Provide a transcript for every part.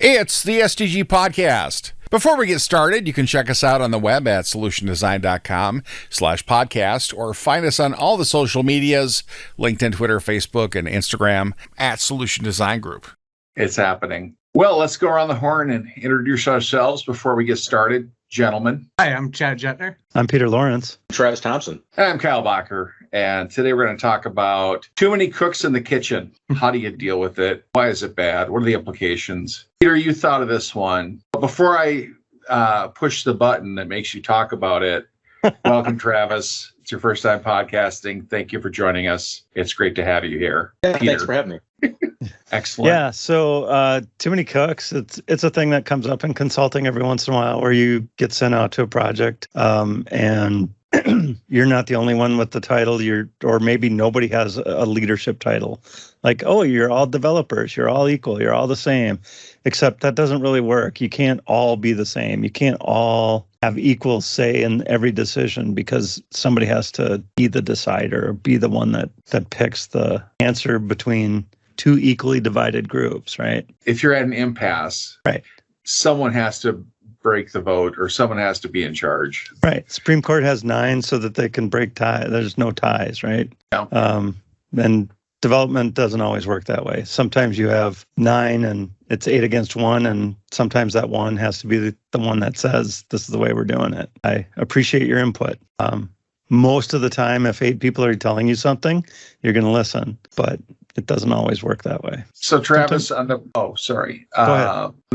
It's the SDG Podcast. Before we get started, you can check us out on the web at solutiondesign.com/podcast or find us on all the social medias, LinkedIn, Twitter, Facebook, and Instagram at Solution Design Group. It's happening. Well, let's go around the horn and introduce ourselves before we get started. Gentlemen. Hi, I'm Chad Jettner. I'm Peter Lawrence. Travis Thompson. And I'm Kyle Bacher. And today we're going to talk about too many cooks in the kitchen. How do you deal with it? Why is it bad? What are the implications? Peter, you thought of this one. But before I push the button that makes you talk about it, welcome, Travis. It's your first time podcasting. Thank you for joining us. It's great to have you here. Yeah, thanks for having me. Excellent. Yeah, so too many cooks. It's a thing that comes up in consulting every once in a while where you get sent out to a project and you're not the only one with the title. Or maybe nobody has a leadership title. Like, oh, you're all developers. You're all equal. You're all the same. Except that doesn't really work. You can't all be the same. You can't all have equal say in every decision because somebody has to be the decider or be the one that picks the answer between two equally divided groups, right? If you're at an impasse, right, someone has to break the vote or someone has to be in charge. Right. Supreme Court has 9 so that they can break ties. There's no ties, right? Yeah. And development doesn't always work that way. Sometimes you have 9 and it's 8 against 1, and sometimes that 1 has to be the one that says, this is the way we're doing it. I appreciate your input. Most of the time, if 8 people are telling you something, you're going to listen, but it doesn't always work that way. So Travis, on the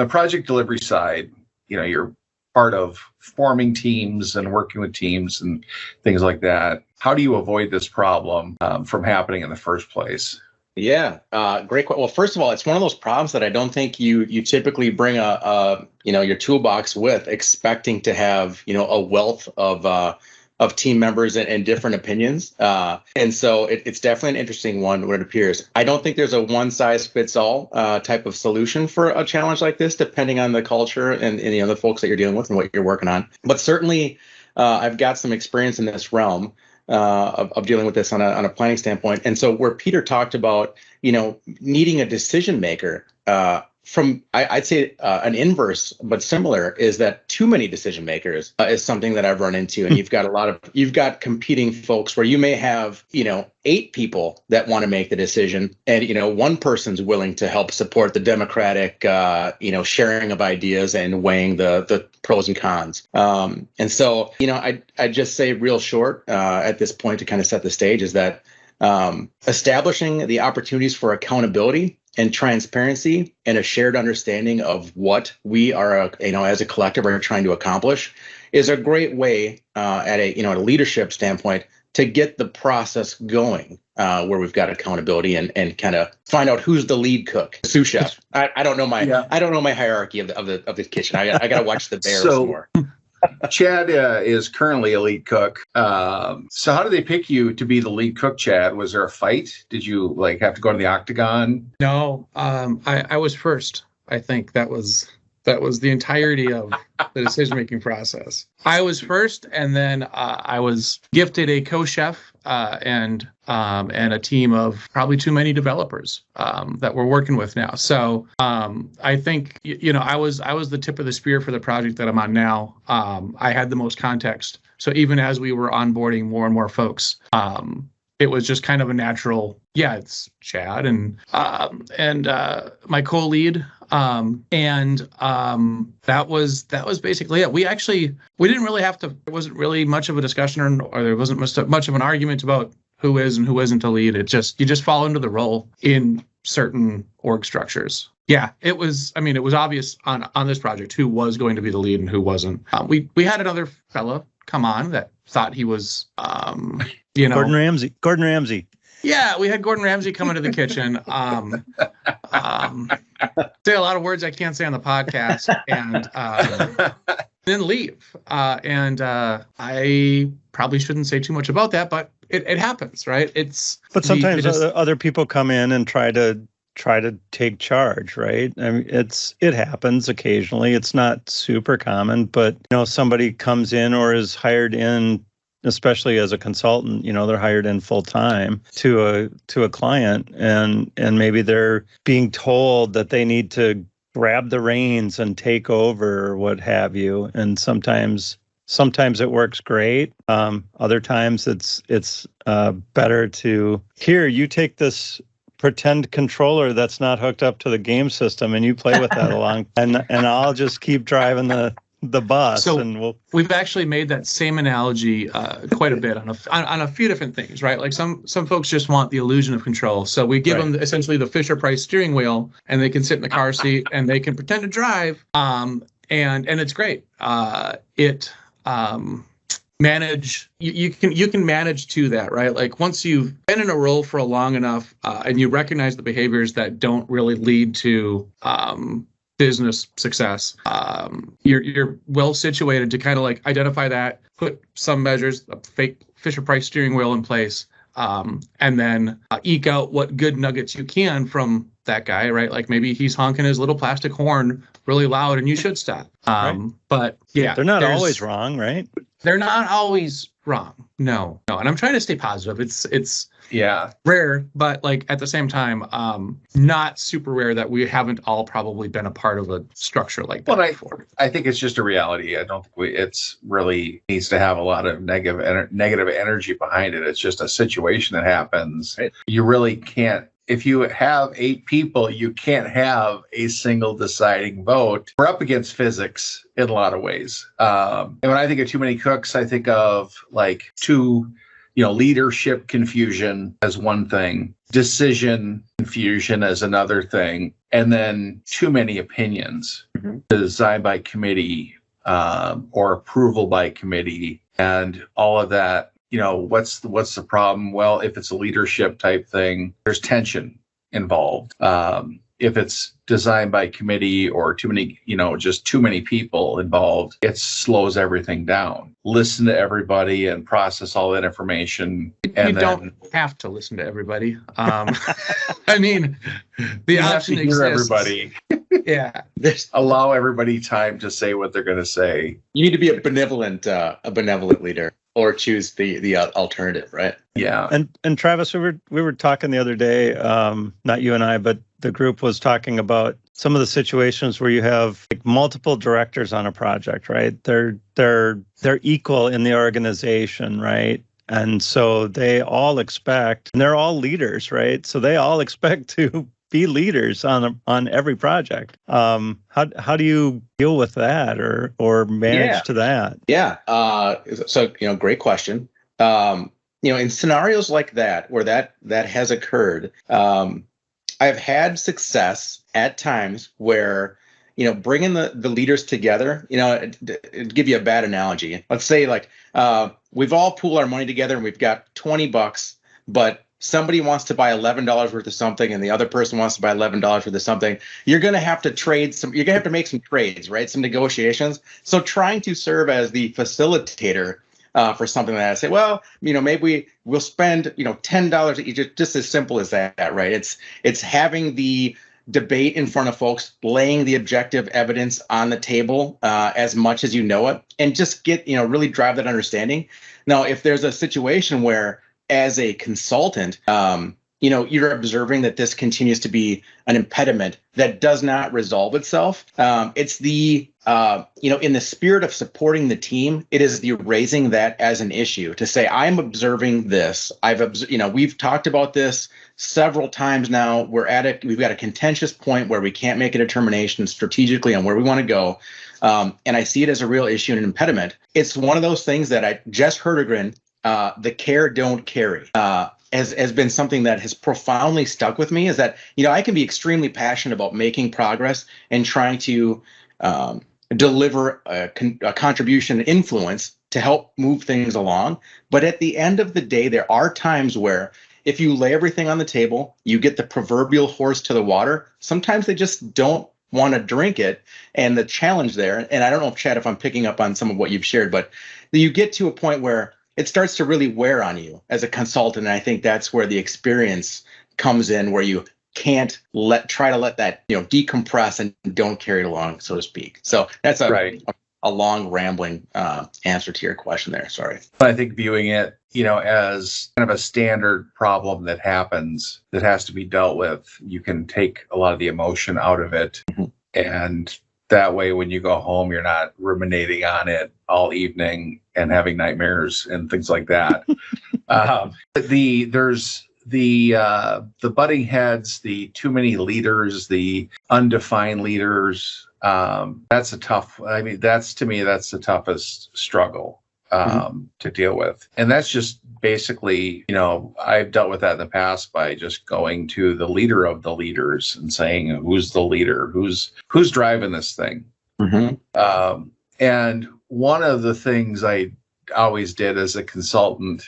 project delivery side, you're part of forming teams and working with teams and things like that. How do you avoid this problem from happening in the first place? Yeah, great question. Well, first of all, it's one of those problems that I don't think you typically bring your toolbox with, expecting to have a wealth of team members and different opinions. And so it's definitely an interesting one when it appears. I don't think there's a one-size-fits-all type of solution for a challenge like this, depending on the culture and the folks that you're dealing with and what you're working on. But certainly, I've got some experience in this realm of dealing with this on a planning standpoint. And so where Peter talked about, needing a decision maker, I'd say an inverse, but similar, is that too many decision makers is something that I've run into. And you've got competing folks where you may have, 8 people that want to make the decision, and, one person's willing to help support the democratic, sharing of ideas and weighing the pros and cons. And so, I just say real short at this point to kind of set the stage is that establishing the opportunities for accountability and transparency and a shared understanding of what we are, as a collective are trying to accomplish is a great way at a leadership standpoint to get the process going where we've got accountability and kind of find out who's the lead cook, sous chef. I don't know my hierarchy of the kitchen. I got to watch the bears more. Chad is currently a lead cook. So how did they pick you to be the lead cook, Chad? Was there a fight? Did you have to go to the octagon? No, I was first. I think that was the entirety of the decision-making process. I was first, and then I was gifted a co-chef and a team of probably too many developers that we're working with now. So I think I was the tip of the spear for the project that I'm on now. I had the most context. So even as we were onboarding more and more folks, it was just kind of a natural. Yeah, it's Chad and my co-lead. That was basically it. We didn't really have to. There wasn't really much of a discussion, or there wasn't much of an argument about who is and who isn't a lead. You just fall into the role in certain org structures. Yeah, it was obvious on this project who was going to be the lead and who wasn't. We had another fella come on that thought he was, Gordon Ramsay. Yeah, we had Gordon Ramsay come into the kitchen. Say a lot of words I can't say on the podcast, and then leave. I probably shouldn't say too much about that, but it happens, right? But sometimes other people come in and try to take charge, right? I mean, it happens occasionally. It's not super common, but somebody comes in or is hired in, especially as a consultant, they're hired in full time to a client, and maybe they're being told that they need to grab the reins and take over or what have you. And sometimes it works great. Other times it's better to, here, you take this pretend controller that's not hooked up to the game system and you play with that along, and I'll just keep driving the bus. So and we've actually made that same analogy quite a bit on a few different things, right? Like some folks just want the illusion of control. So we give them essentially the Fisher-Price steering wheel, and they can sit in the car seat and they can pretend to drive. And it's great. Manage, you can manage to that, right? Like once you've been in a role for a long enough and you recognize the behaviors that don't really lead to business success, you're well situated to kind of like identify that, put some measures, a fake Fisher-Price steering wheel in place, and then eke out what good nuggets you can from that guy, right? Like maybe he's honking his little plastic horn really loud and you should stop. But yeah, they're not always wrong, right? They're not always wrong. No. And I'm trying to stay positive. It's rare, but like at the same time, not super rare that we haven't all probably been a part of a structure like that before. I think it's just a reality. I don't think it's really needs to have a lot of negative energy behind it. It's just a situation that happens. Right. You really can't. If you have 8 people, you can't have a single deciding vote. We're up against physics in a lot of ways. And when I think of too many cooks, I think of like leadership confusion as one thing, decision confusion as another thing, and then too many opinions, design by committee or approval by committee, and all of that. What's the problem? Well, if it's a leadership type thing, there's tension involved. If it's designed by committee or too many people involved, it slows everything down. Listen to everybody and process all that information. You don't have to listen to everybody. I mean, the option exists. Everybody. Yeah. Allow everybody time to say what they're going to say. You need to be a benevolent leader. Or choose the alternative, right? Yeah. And Travis, we were talking the other day, not you and I, but the group was talking about some of the situations where you have like multiple directors on a project, right? They're equal in the organization, right? And so they all expect, and they're all leaders, right? So they all expect to be leaders on every project. How do you deal with that or manage to that? Yeah. So great question. In scenarios like that where that has occurred, I've had success at times where bringing the leaders together. To give you a bad analogy, let's say like we've all pooled our money together and we've got $20, but somebody wants to buy $11 worth of something and the other person wants to buy $11 worth of something, you're going to have to you're going to have to make some trades, right? Some negotiations. So trying to serve as the facilitator for something like that, I say, well, maybe we'll spend, $10 each, just as simple as that, right? It's having the debate in front of folks, laying the objective evidence on the table as much as you know it, and just get, really drive that understanding. Now, if there's a situation where as a consultant, you're observing that this continues to be an impediment that does not resolve itself. It's the, in the spirit of supporting the team, it is the raising that as an issue to say, I'm observing this. We've talked about this several times now. We've got a contentious point where we can't make a determination strategically on where we want to go. And I see it as a real issue and an impediment. It's one of those things that Jess Herdegren, the care don't carry, has been something that has profoundly stuck with me, is that, I can be extremely passionate about making progress and trying to deliver a contribution and influence to help move things along. But at the end of the day, there are times where if you lay everything on the table, you get the proverbial horse to the water. Sometimes they just don't want to drink it. And the challenge there, and I don't know, Chad, if I'm picking up on some of what you've shared, but you get to a point where it starts to really wear on you as a consultant. And I think that's where the experience comes in, where you can't try to let that, decompress and don't carry it along, so to speak. So that's a long rambling answer to your question there. Sorry. I think viewing it, as kind of a standard problem that happens that has to be dealt with, you can take a lot of the emotion out of it. And that way, when you go home, you're not ruminating on it all evening and having nightmares and things like that. There's the butting heads, the too many leaders, the undefined leaders. That's a tough. I mean, that's the toughest struggle to deal with. And that's just basically, I've dealt with that in the past by just going to the leader of the leaders and saying, who's the leader? Who's driving this thing? And one of the things I always did as a consultant,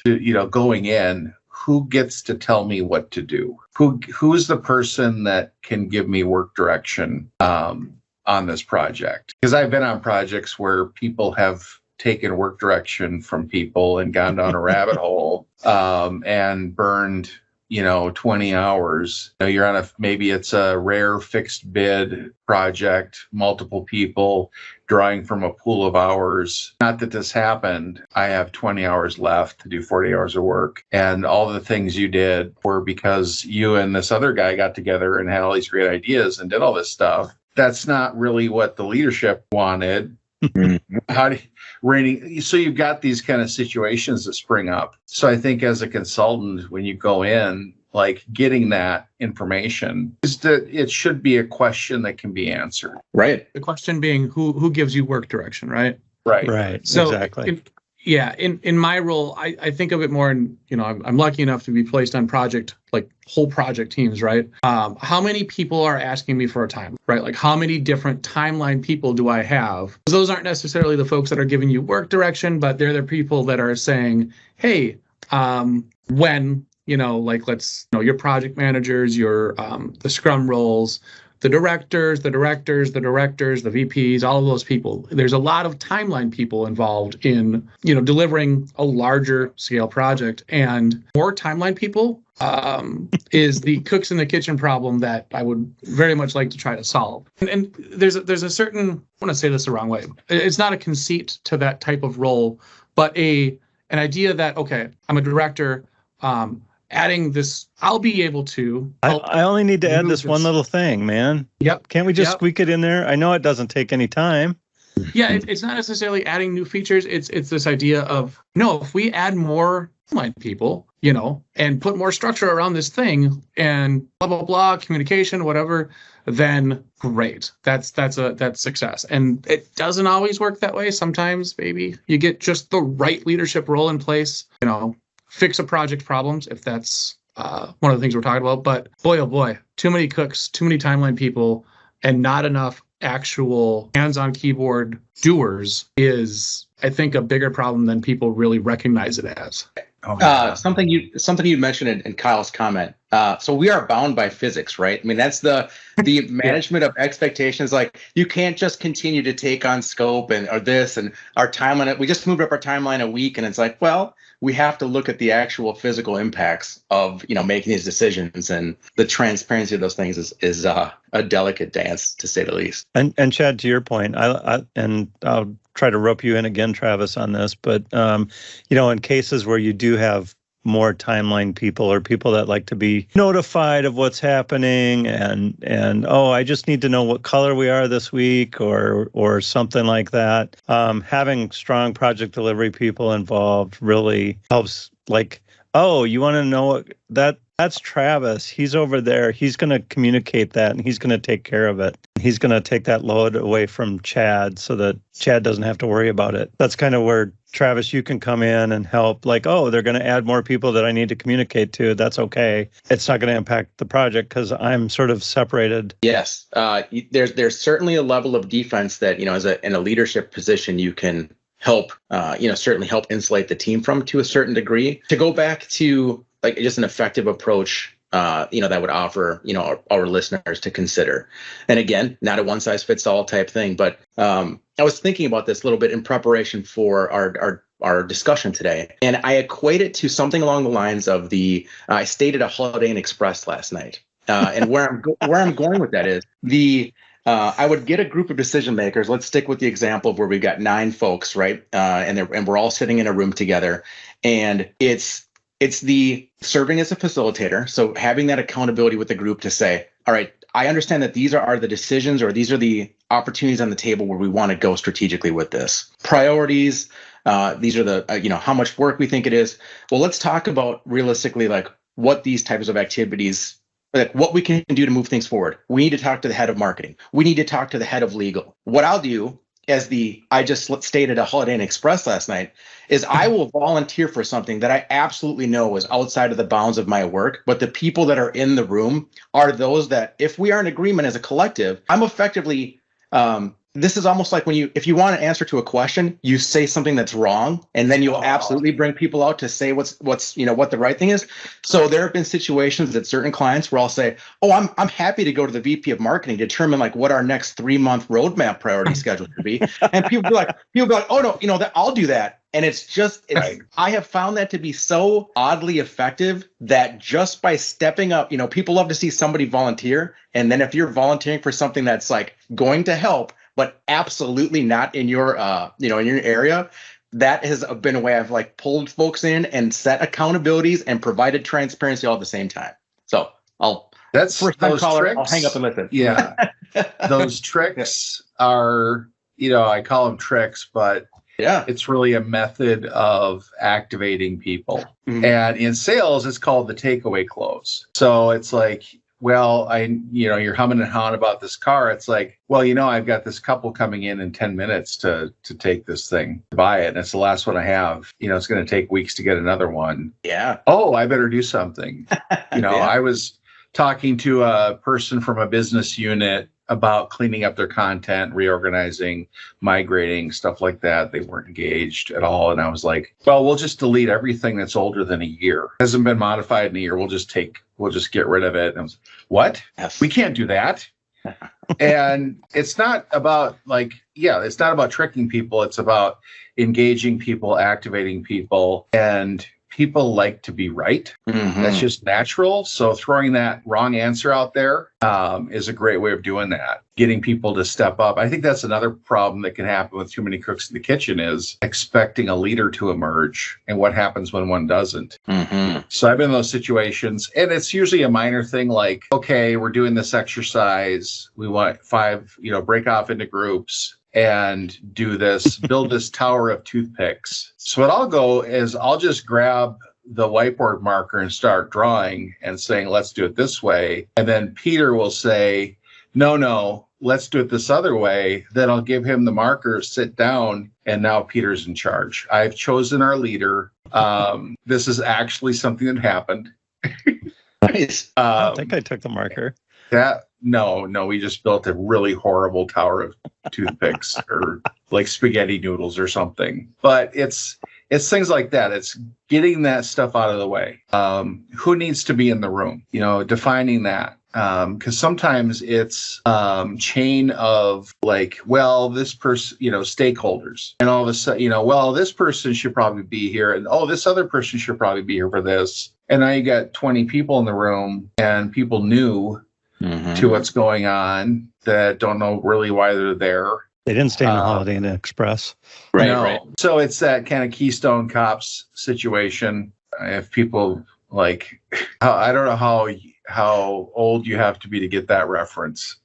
going in, who gets to tell me what to do? Who's the person that can give me work direction on this project? Because I've been on projects where people have taken work direction from people and gone down a rabbit hole and burned 20 hours. You're on maybe it's a rare fixed bid project, multiple people drawing from a pool of hours. Not that this happened. I have 20 hours left to do 40 hours of work. And all the things you did were because you and this other guy got together and had all these great ideas and did all this stuff. That's not really what the leadership wanted. So you've got these kind of situations that spring up. So I think as a consultant, when you go in, like getting that information is that it should be a question that can be answered. Right. The question being who gives you work direction, right? Right. So exactly. In my role, I think of it more in, I'm lucky enough to be placed on whole project teams, right? How many people are asking me for a time, right? Like how many different timeline people do I have? Those aren't necessarily the folks that are giving you work direction, but they're the people that are saying, hey, when, your project managers, your the scrum roles, the directors, the VPs, all of those people. There's a lot of timeline people involved in, delivering a larger scale project, and more timeline people is the cooks in the kitchen problem that I would very much like to try to solve. And there's a certain, I want to say this the wrong way. It's not a conceit to that type of role, but an idea that, okay, I'm a director, adding this, I'll be able to. I only need to add this one little thing, man. Yep. Can't we just squeak it in there? I know it doesn't take any time. Yeah, it's not necessarily adding new features. It's this idea of, no, if we add more timeline people, and put more structure around this thing and blah, blah, blah, communication, whatever, then great. That's success. And it doesn't always work that way. Sometimes maybe you get just the right leadership role in place, fix a project problems, if that's one of the things we're talking about. But boy, oh boy, too many cooks, too many timeline people, and not enough actual hands-on keyboard doers is, I think, a bigger problem than people really recognize it as. Something you mentioned in Kyle's comment. So we are bound by physics, right? I mean, that's the management of expectations. Like you can't just continue to take on scope or this and our timeline. We just moved up our timeline a week, and it's like, well, we have to look at the actual physical impacts of making these decisions, and the transparency of those things is a delicate dance, to say the least. And Chad, to your point, I'll try to rope you in again, Travis, on this, but in cases where you do have more timeline people or people that like to be notified of what's happening and I just need to know what color we are this week or something like that. Having strong project delivery people involved really helps. Like, oh, you want to know that's Travis. He's over there. He's going to communicate that, and he's going to take care of it. He's going to take that load away from Chad so that Chad doesn't have to worry about it. That's kind of where, Travis, you can come in and help. Like, oh, they're going to add more people that I need to communicate to. That's okay. It's not going to impact the project because I'm sort of separated. Yes. There's certainly a level of defense that, in a leadership position, you can help, certainly help insulate the team from, to a certain degree. To go back to like just an effective approach, that would offer, our listeners to consider. And again, not a one size fits all type thing, but I was thinking about this a little bit in preparation for our discussion today. And I equate it to something along the lines of I stayed at a Holiday Inn Express last night. And where I'm going with that is I would get a group of decision makers. Let's stick with the example of where we've got 9 folks, right? And we're all sitting in a room together, and it's the serving as a facilitator. So having that accountability with the group to say, all right, I understand that these are the decisions, or these are the opportunities on the table where we want to go strategically with this. Priorities, these are the, how much work we think it is. Well, let's talk about realistically, like what these types of activities, like what we can do to move things forward. We need to talk to the head of marketing. We need to talk to the head of legal. What I'll do, I just stated at Holiday Inn Express last night, is I will volunteer for something that I absolutely know is outside of the bounds of my work, but the people that are in the room are those that, if we are in agreement as a collective, I'm effectively, this is almost like if you want an answer to a question, you say something that's wrong, and then you'll absolutely bring people out to say what the right thing is. So there have been situations at certain clients where I'll say, "Oh, I'm happy to go to the VP of marketing to determine like what our next 3-month roadmap priority schedule should be," and people be like, "Oh no, that I'll do that." And right. I have found that to be so oddly effective that just by stepping up, people love to see somebody volunteer, and then if you're volunteering for something that's like going to help, but absolutely not in your, in your area, that has been a way I've like pulled folks in and set accountabilities and provided transparency all at the same time. So that's first time those caller, tricks. I'll hang up and listen. Yeah, those tricks are, I call them tricks, but yeah, it's really a method of activating people. Mm-hmm. And in sales, it's called the takeaway close. So it's like, well, you're humming and hawing about this car. It's like, well, I've got this couple coming in 10 minutes to take this thing, to buy it. And it's the last one I have. It's going to take weeks to get another one. Yeah. Oh, I better do something. Yeah. I was talking to a person from a business unit about cleaning up their content, reorganizing, migrating, stuff like that. They weren't engaged at all. And I was like, well, we'll just delete everything that's older than a year. Hasn't been modified in a year. We'll just get rid of it. And I was, what? Yes. We can't do that. And it's not about it's not about tricking people. It's about engaging people, activating people, and people like to be right. Mm-hmm. That's just natural. So throwing that wrong answer out there is a great way of doing that, getting people to step up. I think that's another problem that can happen with too many cooks in the kitchen, is expecting a leader to emerge, and what happens when one doesn't. Mm-hmm. So I've been in those situations, and it's usually a minor thing like, okay, we're doing this exercise. We want 5, break off into groups and do this, build this tower of toothpicks. So what I'll go is I'll just grab the whiteboard marker and start drawing and saying, let's do it this way. And then Peter will say, no, let's do it this other way. Then I'll give him the marker, sit down, and now Peter's in charge. I've chosen our leader. This is actually something that happened. Nice. I don't think I took the marker. No, we just built a really horrible tower of toothpicks or like spaghetti noodles or something. But it's things like that. It's getting that stuff out of the way. Who needs to be in the room? Defining that. Because sometimes it's chain of like, well, this person, stakeholders, and all of a sudden, well, this person should probably be here, and oh, this other person should probably be here for this. And now you got 20 people in the room, and people new to what's going on that don't know really why they're there. They didn't stay in the Holiday Inn Express. Right, no. right. So it's that kind of Keystone Cops situation. If people like, I don't know how old you have to be to get that reference.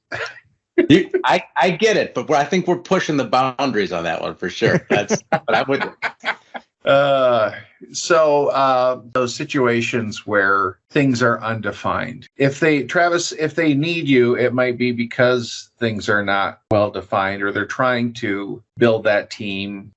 I get it, but I think we're pushing the boundaries on that one for sure. That's what I would. So those situations where things are undefined. If they need you, it might be because things are not well defined, or they're trying to build that team,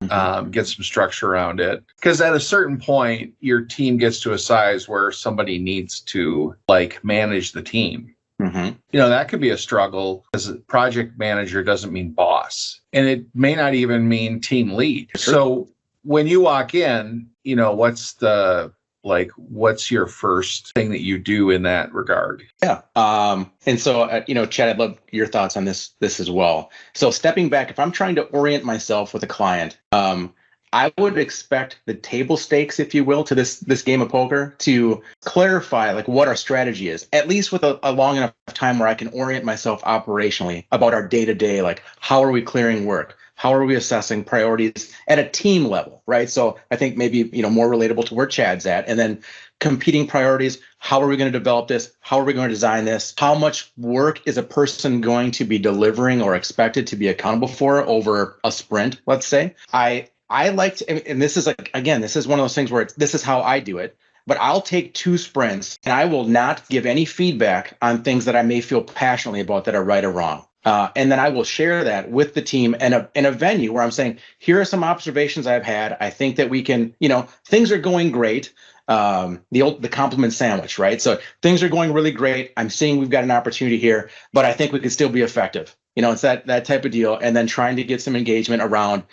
get some structure around it. Because at a certain point, your team gets to a size where somebody needs to manage the team. Mm-hmm. That could be a struggle, because project manager doesn't mean boss, and it may not even mean team lead. Sure. So when you walk in, what's your first thing that you do in that regard? Yeah. And so, Chad, I'd love your thoughts on this as well. So stepping back, if I'm trying to orient myself with a client, I would expect the table stakes, if you will, to this game of poker to clarify what our strategy is, at least with a long enough time where I can orient myself operationally about our day-to-day, how are we clearing work? How are we assessing priorities at a team level, right? So I think maybe, more relatable to where Chad's at, and then competing priorities. How are we going to develop this? How are we going to design this? How much work is a person going to be delivering or expected to be accountable for over a sprint, let's say? I like to, and this is like, again, this is one of those things where this is how I do it. But I'll take 2 sprints and I will not give any feedback on things that I may feel passionately about that are right or wrong. And then I will share that with the team in a venue where I'm saying, here are some observations I've had. I think that we can, things are going great. The compliment sandwich, right? So things are going really great. I'm seeing we've got an opportunity here, but I think we can still be effective. It's that type of deal. And then trying to get some engagement around,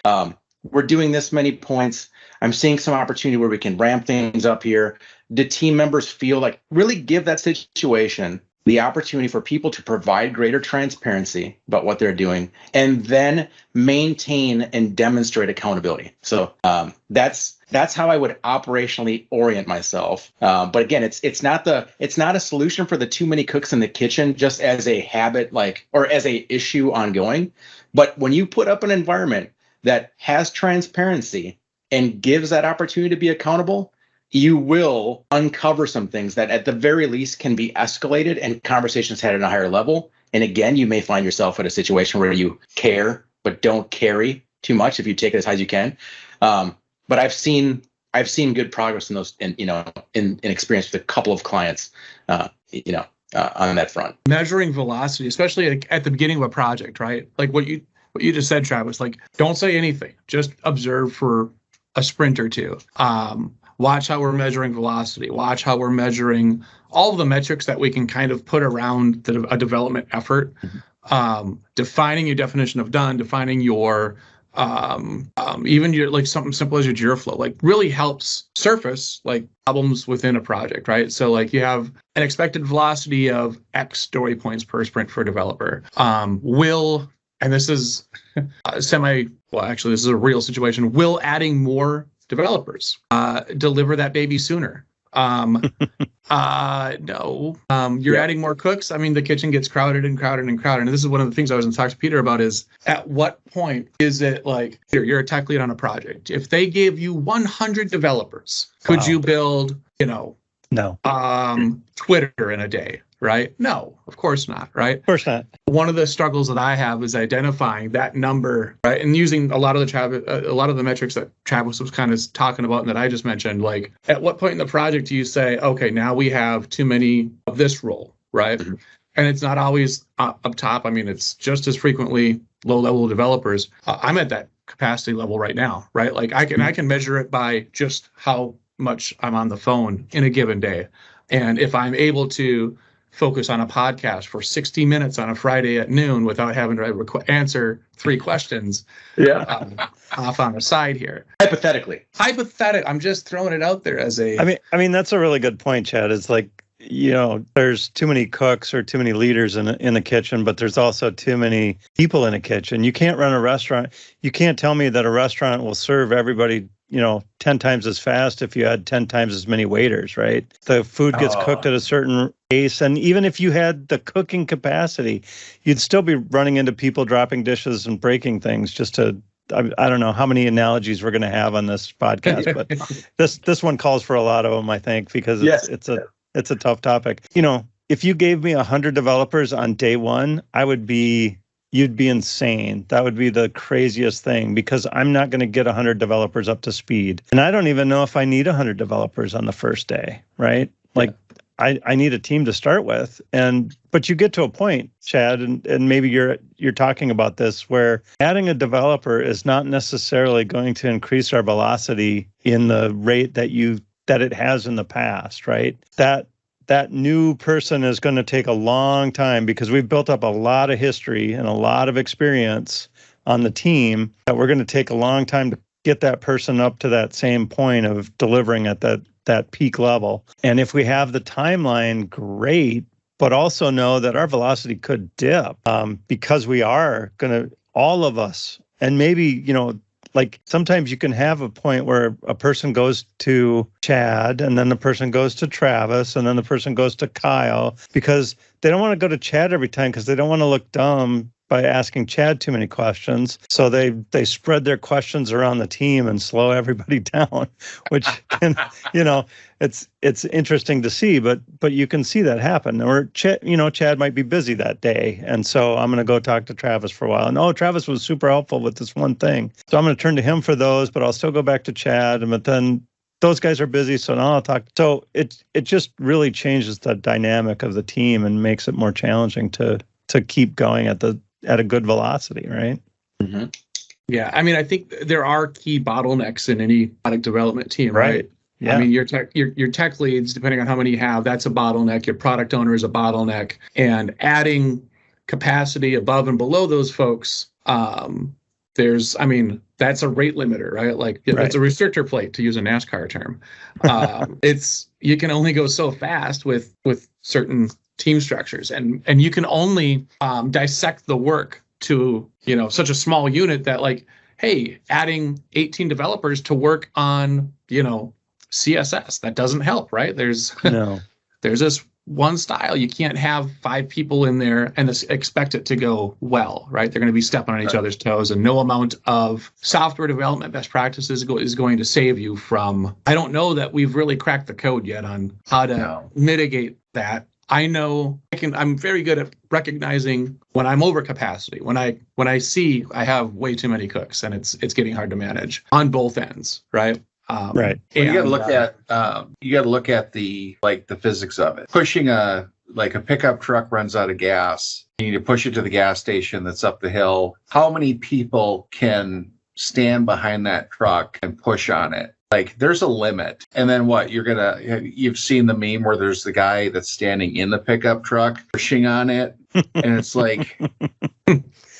we're doing this many points. I'm seeing some opportunity where we can ramp things up here. Do team members feel like really give that situation the opportunity for people to provide greater transparency about what they're doing and then maintain and demonstrate accountability. So that's how I would operationally orient myself. But again, it's not a solution for the too many cooks in the kitchen just as a habit, or as a issue ongoing. But when you put up an environment that has transparency and gives that opportunity to be accountable, you will uncover some things that at the very least can be escalated and conversations had at a higher level. And again, you may find yourself in a situation where you care, but don't carry too much if you take it as high as you can. But I've seen good progress in those, in experience with a couple of clients, on that front. Measuring velocity, especially at the beginning of a project, right? Like what you just said, Travis, like don't say anything, just observe for a sprint or two. Watch how we're measuring velocity. Watch how we're measuring all of the metrics that we can kind of put around a development effort. Defining your definition of done, defining your even your like something simple as your Jira flow, like really helps surface like problems within a project, right? So like you have an expected velocity of X story points per sprint for a developer. And this is this is a real situation. Will adding more developers deliver that baby sooner? No. You're adding more cooks. I mean, the kitchen gets crowded and crowded and crowded. And this is one of the things I was going to talk to Peter about is at what point is it like, you're a tech lead on a project. If they gave you 100 developers, could you build, No. Twitter in a day? Right? No, of course not. Right? Of course not. One of the struggles that I have is identifying that number, right, and using a lot of the metrics that Travis was kind of talking about and that I just mentioned. Like, at what point in the project do you say, okay, now we have too many of this role, right? Mm-hmm. And it's not always up top. I mean, it's just as frequently low-level developers. I'm at that capacity level right now, right? Like, I can measure it by just how much I'm on the phone in a given day, and if I'm able to focus on a podcast for 60 minutes on a Friday at noon without having to answer 3 questions off on the side here. Hypothetically. I'm just throwing it out there as a... I mean, that's a really good point, Chad. It's like, there's too many cooks or too many leaders in the kitchen, but there's also too many people in a kitchen. You can't run a restaurant. You can't tell me that a restaurant will serve everybody 10 times as fast if you had 10 times as many waiters, right? The food gets cooked at a certain pace. And even if you had the cooking capacity, you'd still be running into people dropping dishes and breaking things I don't know how many analogies we're going to have on this podcast, but this one calls for a lot of them, I think, because it's a tough topic. If you gave me 100 developers on day one, you'd be insane. That would be the craziest thing because I'm not going to get 100 developers up to speed. And I don't even know if I need 100 developers on the first day, right? Like I need a team to start with. But you get to a point, Chad, and maybe you're talking about this, where adding a developer is not necessarily going to increase our velocity in the rate that it has in the past, right? That new person is going to take a long time because we've built up a lot of history and a lot of experience on the team that we're going to take a long time to get that person up to that same point of delivering at that peak level. And if we have the timeline, great, but also know that our velocity could dip because we are going to, all of us, and maybe, like sometimes you can have a point where a person goes to Chad and then the person goes to Travis and then the person goes to Kyle because don't want to go to Chad every time because they don't want to look dumb by asking Chad too many questions. So they spread their questions around the team and slow everybody down, which can, it's interesting to see, but you can see that happen. Or Chad might be busy that day, and so I'm going to go talk to Travis for a while. And Travis was super helpful with this one thing, so I'm going to turn to him for those, but I'll still go back to Chad. But then those guys are busy, so now I'll talk. So it just really changes the dynamic of the team and makes it more challenging to keep going at a good velocity, right? Mm-hmm. Yeah, I mean, I think there are key bottlenecks in any product development team, right? Yeah. I mean, your tech leads, depending on how many you have, that's a bottleneck. Your product owner is a bottleneck, and adding capacity above and below those folks, that's a rate limiter, right? Like it's a restrictor plate, to use a NASCAR term. You can only go so fast with certain team structures, and you can only dissect the work to such a small unit that, like, hey, adding 18 developers to work on CSS, that doesn't help, right? There's this one style. You can't have 5 people in there and expect it to go well, right? They're going to be stepping on each other's toes, and no amount of software development best practices is going to save you from. I don't know that we've really cracked the code yet on how to mitigate that. I know I'm very good at recognizing when I'm over capacity, when I see I have way too many cooks and it's getting hard to manage on both ends, right? Well, you got to look at the physics of it. Pushing a pickup truck runs out of gas. You need to push it to the gas station that's up the hill. How many people can stand behind that truck and push on it? Like, there's a limit. And then what? You've seen the meme where there's the guy that's standing in the pickup truck pushing on it. And it's like,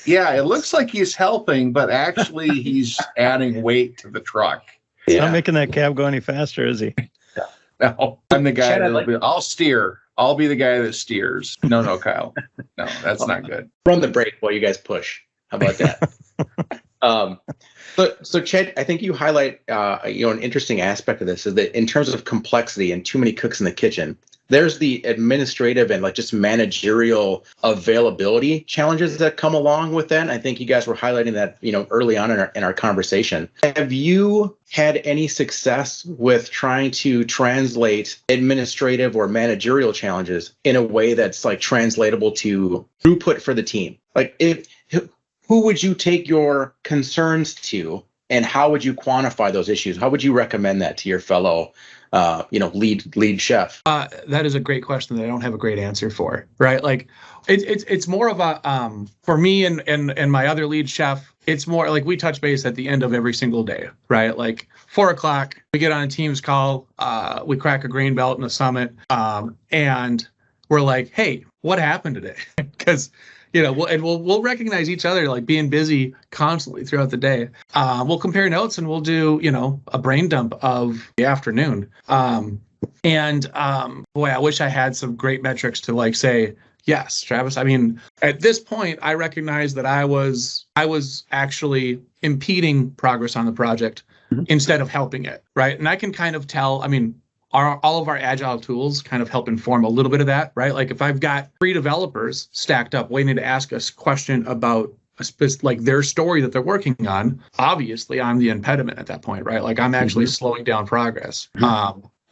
yeah, it looks like he's helping, but actually he's adding weight to the truck. He's not making that cab go any faster, is he? No, I'm the guy I'll steer. I'll be the guy that steers. No, Kyle. No, that's not good. Run the brake while you guys push. How about that? So Chad, I think you highlight an interesting aspect of this is that in terms of complexity and too many cooks in the kitchen, there's the administrative and just managerial availability challenges that come along with that. And I think you guys were highlighting that early on in our conversation. Have you had any success with trying to translate administrative or managerial challenges in a way that's translatable to throughput for the team? Who would you take your concerns to, and how would you quantify those issues? How would you recommend that to your fellow, lead chef? That is a great question that I don't have a great answer for, right? Like, it's more of a for me and my other lead chef. It's more like we touch base at the end of every single day, right? Like 4:00, we get on a Teams call, we crack a grain belt and a summit, and we're like, hey, what happened today? Because we'll recognize each other, like, being busy constantly throughout the day. We'll compare notes and we'll do, a brain dump of the afternoon. Boy, I wish I had some great metrics to say, yes, Travis. I mean, at this point, I recognize that I was actually impeding progress on the project instead of helping it, right? And I can kind of tell, all of our agile tools kind of help inform a little bit of that, right? Like, if I've got 3 developers stacked up waiting to ask us a question about their story that they're working on, obviously I'm the impediment at that point, right? Like, I'm actually slowing down progress.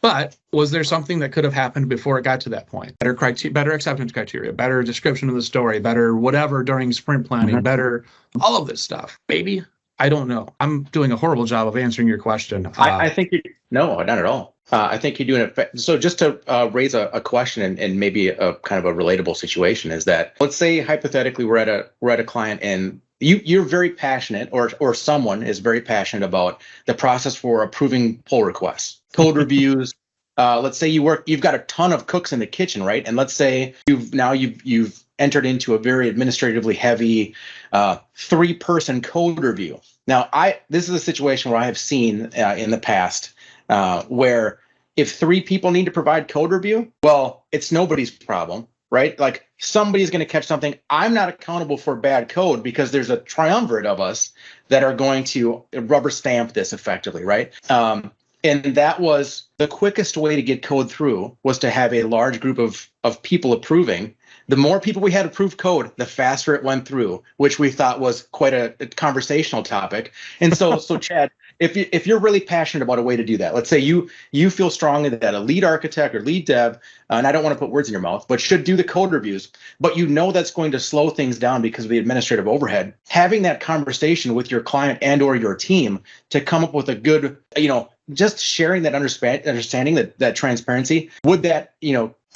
But was there something that could have happened before it got to that point? Better acceptance criteria, better description of the story, better whatever during sprint planning, better all of this stuff. Maybe. I don't know. I'm doing a horrible job of answering your question. I think no, not at all. I think you're doing it. So just to raise a question and maybe a kind of a relatable situation is that, let's say hypothetically we're at a client and you're very passionate, or someone is very passionate about the process for approving pull requests, code reviews. Let's say you've got a ton of cooks in the kitchen, right? And let's say you've entered into a very administratively heavy 3-person code review. Now, this is a situation where I have seen in the past where if 3 people need to provide code review, well, it's nobody's problem, right? Like, somebody's going to catch something. I'm not accountable for bad code because there's a triumvirate of us that are going to rubber stamp this effectively, right? And that was the quickest way to get code through, was to have a large group of people approving The more people we had approve code, the faster it went through, which we thought was quite a conversational topic. And so Chad, if you're really passionate about a way to do that, let's say you feel strongly that a lead architect or lead dev, and I don't want to put words in your mouth, but should do the code reviews, but you know that's going to slow things down because of the administrative overhead. Having that conversation with your client and or your team to come up with a good, just sharing that understanding, that transparency, would that,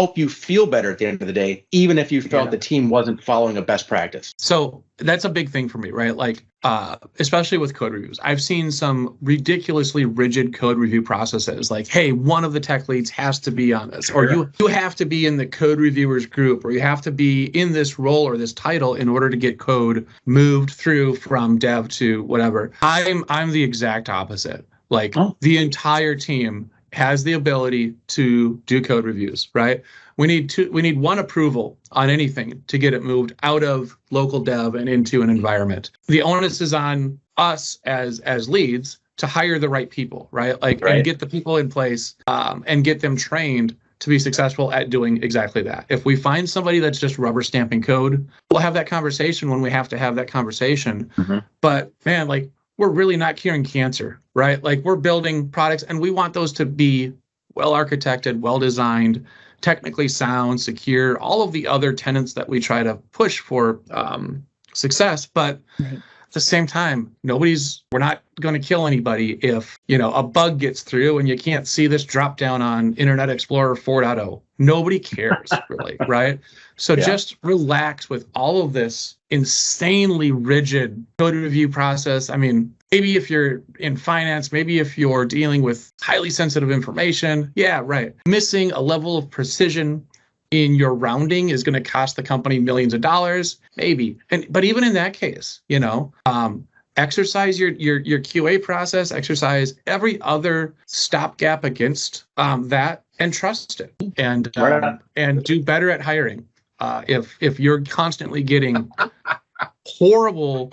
help you feel better at the end of the day, even if you felt the team wasn't following a best practice? So that's a big thing for me, right? Like, especially with code reviews, I've seen some ridiculously rigid code review processes. Like, hey, one of the tech leads has to be on this, or you have to be in the code reviewers group, or you have to be in this role or this title in order to get code moved through from dev to whatever. I'm the exact opposite. Like, the entire team has the ability to do code reviews, right? We need one approval on anything to get it moved out of local dev and into an environment. The onus is on us as leads to hire the right people, right? And get the people in place and get them trained to be successful at doing exactly that. If we find somebody that's just rubber stamping code, we'll have that conversation when we have to have that conversation. Mm-hmm. But man, we're really not curing cancer, right? We're building products and we want those to be well architected, well designed, technically sound, secure, all of the other tenets that we try to push for success. But at the same time, we're not going to kill anybody if, a bug gets through and you can't see this drop down on Internet Explorer 4.0. Nobody cares really, right? So just relax with all of this insanely rigid code review process. I mean, maybe if you're in finance, maybe if you're dealing with highly sensitive information, missing a level of precision in your rounding is going to cost the company millions of dollars, maybe. But even in that case, exercise your QA process, exercise every other stopgap against that, and trust it, and do better at hiring. If you're constantly getting horrible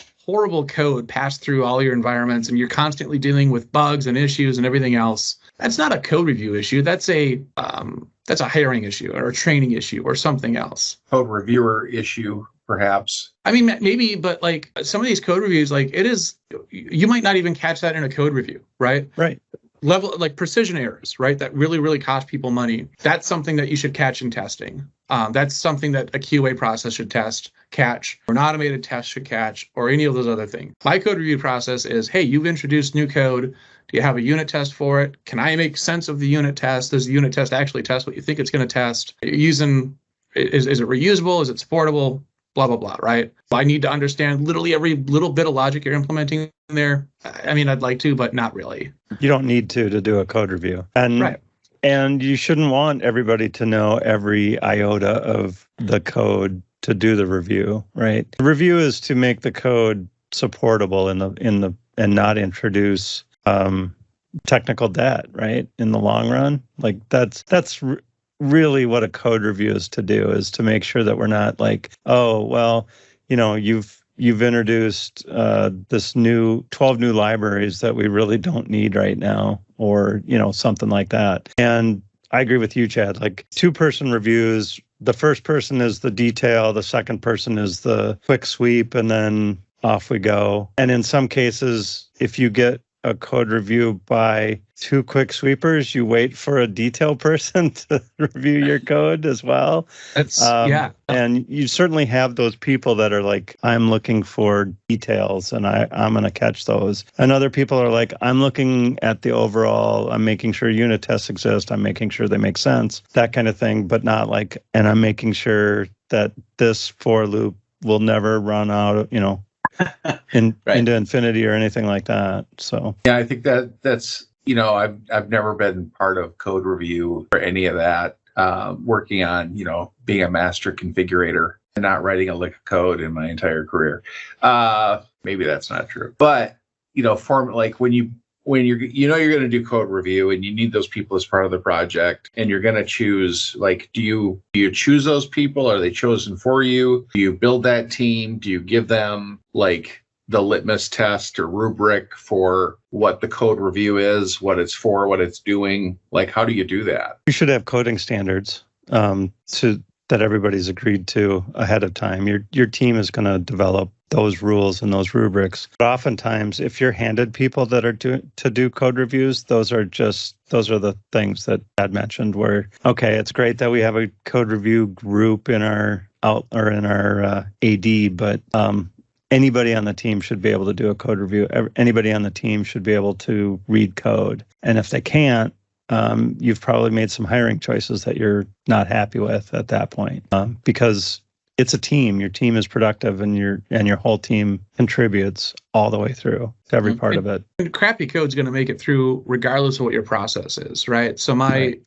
code passed through all your environments and you're constantly dealing with bugs and issues and everything else, that's not a code review issue. That's a hiring issue or a training issue or something else. Code reviewer issue, perhaps. I mean, maybe, but some of these code reviews, you might not even catch that in a code review, right? Right. Level precision errors, right? That really, really cost people money. That's something that you should catch in testing. That's something that a QA process should catch, or an automated test should catch, or any of those other things. My code review process is, hey, you've introduced new code. Do you have a unit test for it? Can I make sense of the unit test? Does the unit test actually test what you think it's going to test? Are you using, is it reusable? Is it supportable? Blah, blah, blah, right? I need to understand literally every little bit of logic you're implementing there. I mean, I'd like to, but not really. You don't need to do a code review. And you shouldn't want everybody to know every iota of the code to do the review, right? The review is to make the code supportable and not introduce technical debt, right? In the long run, that's really what a code review is to do, is to make sure that we're not you've introduced this 12 new libraries that we really don't need right now, or something like that. And I agree with you, Chad. 2-person reviews, the first person is the detail, the second person is the quick sweep, and then off we go. And in some cases, if you get a code review by 2 quick sweepers, you wait for a detail person to review your code as well. And you certainly have those people that are I'm looking for details and I'm going to catch those. And other people are I'm looking at the overall, I'm making sure unit tests exist, I'm making sure they make sense, that kind of thing, but not and I'm making sure that this for loop will never run out, into infinity or anything like that. So I think that's I've never been part of code review or any of that. Working on being a master configurator and not writing a lick of code in my entire career. Maybe that's not true, but when you're you're going to do code review and you need those people as part of the project, and you're going to choose, do you choose those people? Are they chosen for you? Do you build that team? Do you give them the litmus test or rubric for what the code review is, what it's for, what it's doing? How do you do that? You should have coding standards that everybody's agreed to ahead of time. Your team is going to develop those rules and those rubrics. But oftentimes, if you're handed people that are to do code reviews, those are the things that Dad mentioned. Where okay, it's great that we have a code review group in our AD, but anybody on the team should be able to do a code review. Anybody on the team should be able to read code, and if they can't, you've probably made some hiring choices that you're not happy with at that point, because it's a team. Your team is productive, and your whole team contributes all the way through to every part of it. And crappy code's going to make it through regardless of what your process is, right? So my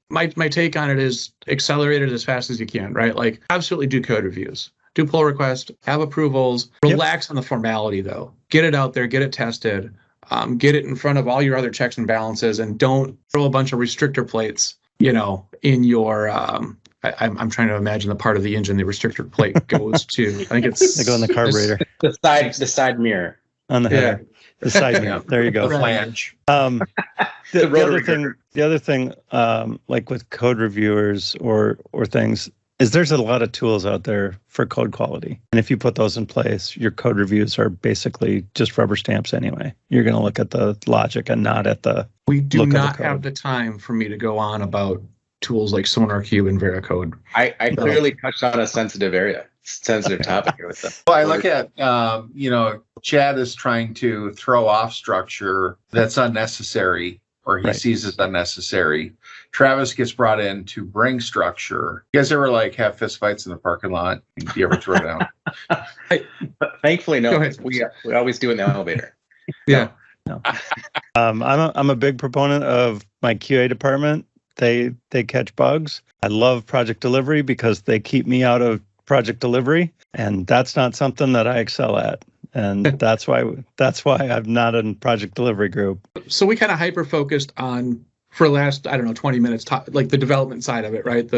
take on it is accelerate it as fast as you can, right? Like absolutely do code reviews. Do pull requests, have approvals, relax on the formality though. Get it out there, get it tested, get it in front of all your other checks and balances, and don't throw a bunch of restrictor plates, in your, I'm trying to imagine the part of the engine the restrictor plate goes to. I think it's... They go in the carburetor. The side mirror. On the header. Yeah. The side mirror. There you go. The flange. The other thing, like with code reviewers or things, is there's a lot of tools out there for code quality. And if you put those in place, your code reviews are basically just rubber stamps anyway. You're going to look at the logic and not at the We do not have the time for me to go on about tools like SonarQube and Veracode. I clearly touched on a sensitive topic here with them. Well, I look at, Chad is trying to throw off structure that's unnecessary, or he sees as unnecessary. Travis gets brought in to bring structure. You guys ever have fist fights in the parking lot? Do you ever throw down? Thankfully, no. We always do in the elevator. Yeah. No. I'm a big proponent of my QA department. They catch bugs. I love project delivery because they keep me out of project delivery, and that's not something that I excel at. And that's why I'm not in project delivery group. So we kind of hyper focused on, for the last, 20 minutes, like the development side of it, right?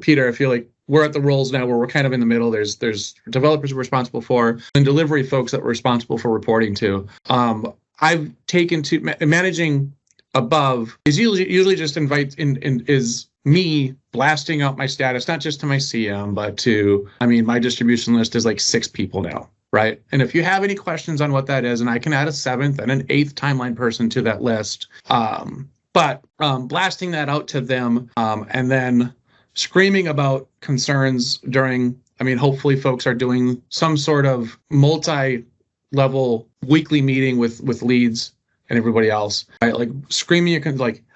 Peter, I feel like we're at the roles now where we're kind of in the middle. There's developers we're responsible for, and delivery folks that we're responsible for reporting to. I've taken to managing above is usually just is me blasting out my status, not just to my CM, but to, my distribution list is like 6 people now. Right. And if you have any questions on what that is, and I can add a 7th and an 8th timeline person to that list, but blasting that out to them and then screaming about concerns during, hopefully folks are doing some sort of multi-level weekly meeting with leads and everybody else, right? Like screaming,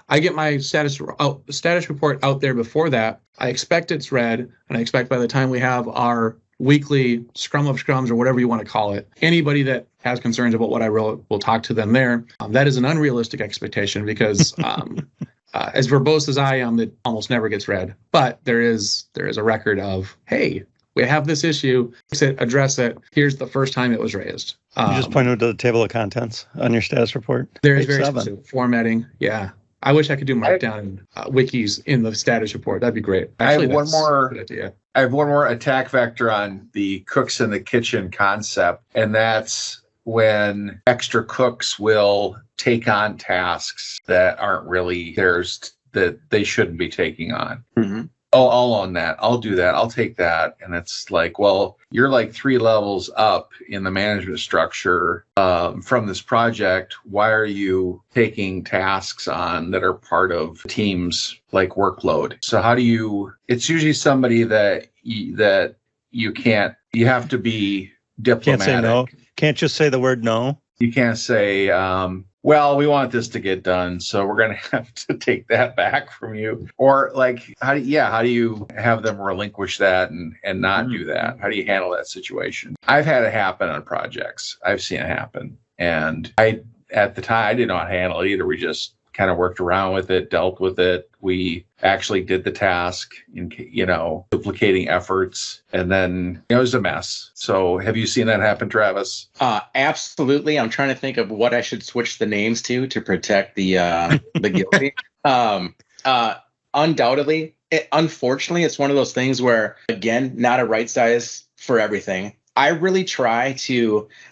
I get my status report out there before that. I expect it's read, and I expect by the time we have our weekly scrum of scrums or whatever you want to call it, anybody that has concerns about what I wrote will talk to them there. That is an unrealistic expectation because as verbose as I am, it almost never gets read. But there is a record of, hey, we have this issue, fix it, address it. Here's the first time it was raised. You just pointed to the table of contents on your status report. There is very specific formatting. Yeah. I wish I could do Markdown and wikis in the status report. That'd be great. Actually, I have one more attack vector on the cooks in the kitchen concept, and that's when extra cooks will take on tasks that aren't really theirs, that they shouldn't be taking on. Mm-hmm. I'll own that. I'll do that. I'll take that. And it's like, well, you're like 3 levels up in the management structure from this project. Why are you taking tasks on that are part of the team's workload? So how do you? It's usually somebody that you have to be diplomatic. Can't say no. Can't just say the word no. You can't say, well, we want this to get done, so we're going to have to take that back from you. Or how do you have them relinquish that and not do that? How do you handle that situation? I've had it happen on projects. I've seen it happen. And at the time, I didn't know how to handle it either. We just kind of worked around with it, dealt with it. We actually did the task in, duplicating efforts. And then it was a mess. So have you seen that happen, Travis? Absolutely. I'm trying to think of what I should switch the names to protect the guilty. Undoubtedly, unfortunately, it's one of those things where, again, not a right size for everything. I really I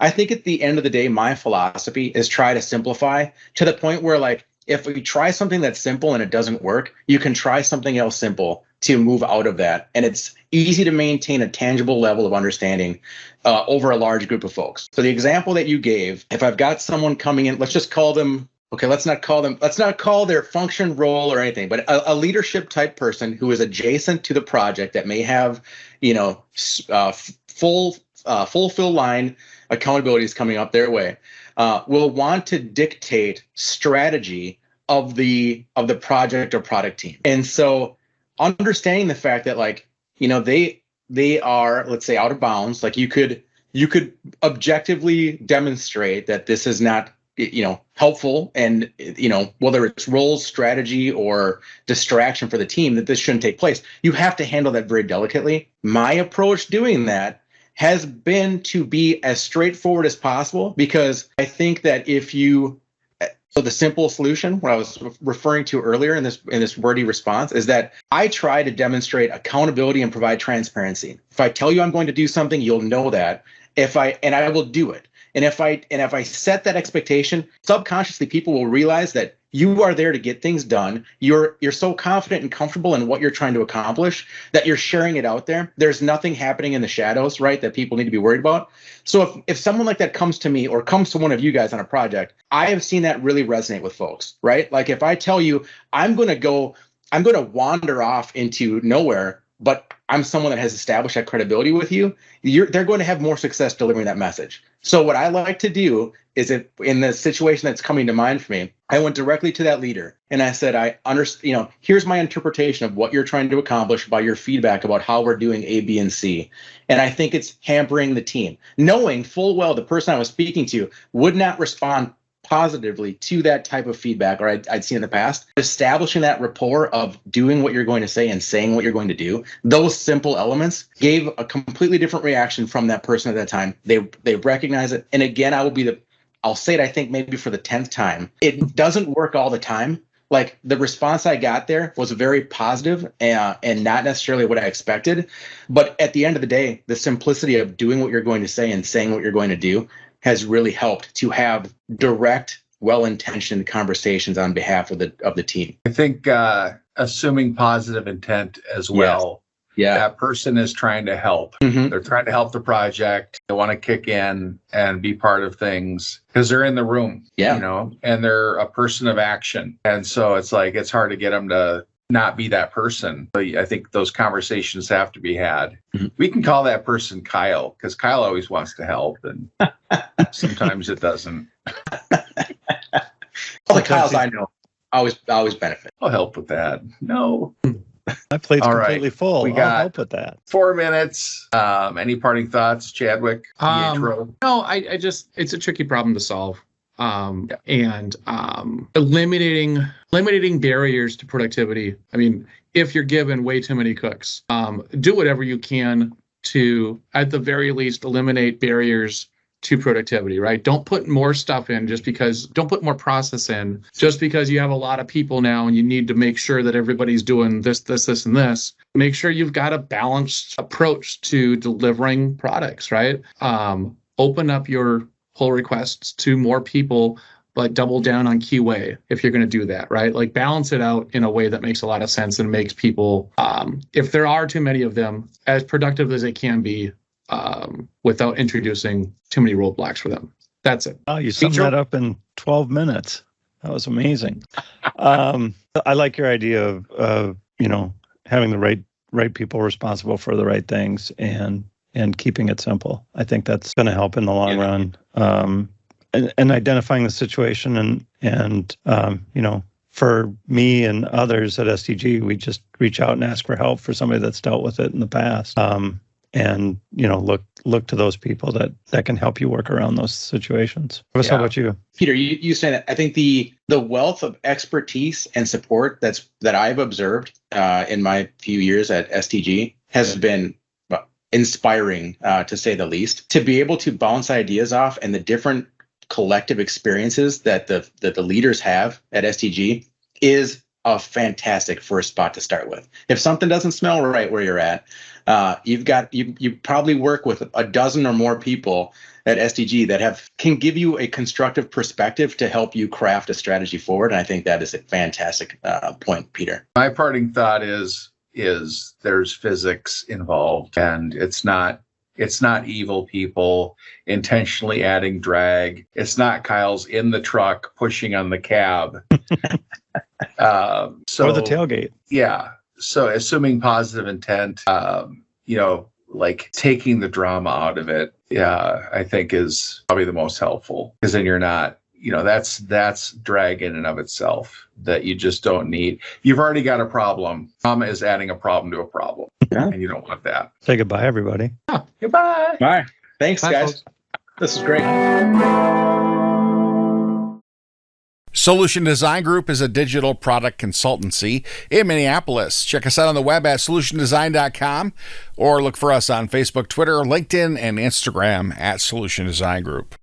think at the end of the day, my philosophy is try to simplify to the point where if we try something that's simple and it doesn't work, you can try something else simple to move out of that. And it's easy to maintain a tangible level of understanding over a large group of folks. So the example that you gave, if I've got someone coming in, let's just call them, okay, let's not call their function, role, or anything, but a leadership type person who is adjacent to the project that may have, full fill line accountabilities coming up their way, will want to dictate strategy of the project or product team. And so understanding the fact that, like, they are, let's say, out of bounds, like you could objectively demonstrate that this is not, helpful, and, whether it's roles, strategy, or distraction for the team, that this shouldn't take place. You have to handle that very delicately. My approach doing that has been to be as straightforward as possible, because I think that so the simple solution, what I was referring to earlier in this wordy response, is that I try to demonstrate accountability and provide transparency. If I tell you I'm going to do something, you'll know that. I will do it. And if I set that expectation, subconsciously people will realize that you are there to get things done. You're so confident and comfortable in what you're trying to accomplish that you're sharing it out there. There's nothing happening in the shadows, right, that people need to be worried about. So if someone like that comes to me or comes to one of you guys on a project, I have seen that really resonate with folks, right? Like if I tell you I'm going to wander off into nowhere, but I'm someone that has established that credibility with you, they're going to have more success delivering that message. So what I like to do is, if in the situation that's coming to mind for me, I went directly to that leader and I said, I understand, here's my interpretation of what you're trying to accomplish by your feedback about how we're doing A, B, and C. And I think it's hampering the team. Knowing full well the person I was speaking to would not respond positively to that type of feedback, or I'd seen in the past. Establishing that rapport of doing what you're going to say and saying what you're going to do, those simple elements gave a completely different reaction from that person at that time. They recognize it. And again, I'll say it, I think maybe for the 10th time. It doesn't work all the time. Like the response I got there was very positive and not necessarily what I expected. But at the end of the day, the simplicity of doing what you're going to say and saying what you're going to do has really helped to have direct, well-intentioned conversations on behalf of the team. I think assuming positive intent as well. Yeah. That person is trying to help. Mm-hmm. They're trying to help the project. They want to kick in and be part of things because they're in the room, and they're a person of action. And so it's hard to get them to not be that person. But I think those conversations have to be had. Mm-hmm. We can call that person Kyle, because Kyle always wants to help, and sometimes it doesn't. All the Kyles I know always benefit. I'll help with that. No. My plate's completely full. We I'll got help with that. 4 minutes. Any parting thoughts, Chadwick? No, I just, it's a tricky problem to solve. And eliminating barriers to productivity. I mean, if you're given way too many cooks, do whatever you can to, at the very least, eliminate barriers to productivity, right? Don't put more stuff in don't put more process in just because you have a lot of people now and you need to make sure that everybody's doing this, and this. Make sure you've got a balanced approach to delivering products, right? Open up your pull requests to more people, but double down on QA if you're going to do that, right? Like balance it out in a way that makes a lot of sense and makes people, if there are too many of them, as productive as they can be, without introducing too many roadblocks for them. That's it. Oh, you summed that up in 12 minutes. That was amazing. I like your idea of having the right people responsible for the right things and keeping it simple. I think that's going to help in the long run. And identifying the situation and for me and others at STG, we just reach out and ask for help for somebody that's dealt with it in the past. And look to those people that can help you work around those situations. How about you, Peter? You say that. I think the wealth of expertise and support that I've observed in my few years at STG has been inspiring, to say the least. To be able to bounce ideas off and the different collective experiences that the leaders have at STG is a fantastic first spot to start with. If something doesn't smell right where you're at, you probably work with a dozen or more people at STG that can give you a constructive perspective to help you craft a strategy forward. And I think that is a fantastic point, Peter. My parting thought is is there's physics involved, and it's not evil people intentionally adding drag. It's not Kyle's in the truck pushing on the cab. Or the tailgate. Yeah. So assuming positive intent, like taking the drama out of it, I think is probably the most helpful, because then you're not, that's drag in and of itself that you just don't need. You've already got a problem. Drama is adding a problem to a problem, and you don't want that. Say goodbye, everybody. Goodbye. Bye. Thanks, Bye, guys. folks. This is great. Solution Design Group is a digital product consultancy in Minneapolis. Check us out on the web at solutiondesign.com or look for us on Facebook, Twitter, LinkedIn, and Instagram at Solution Design Group.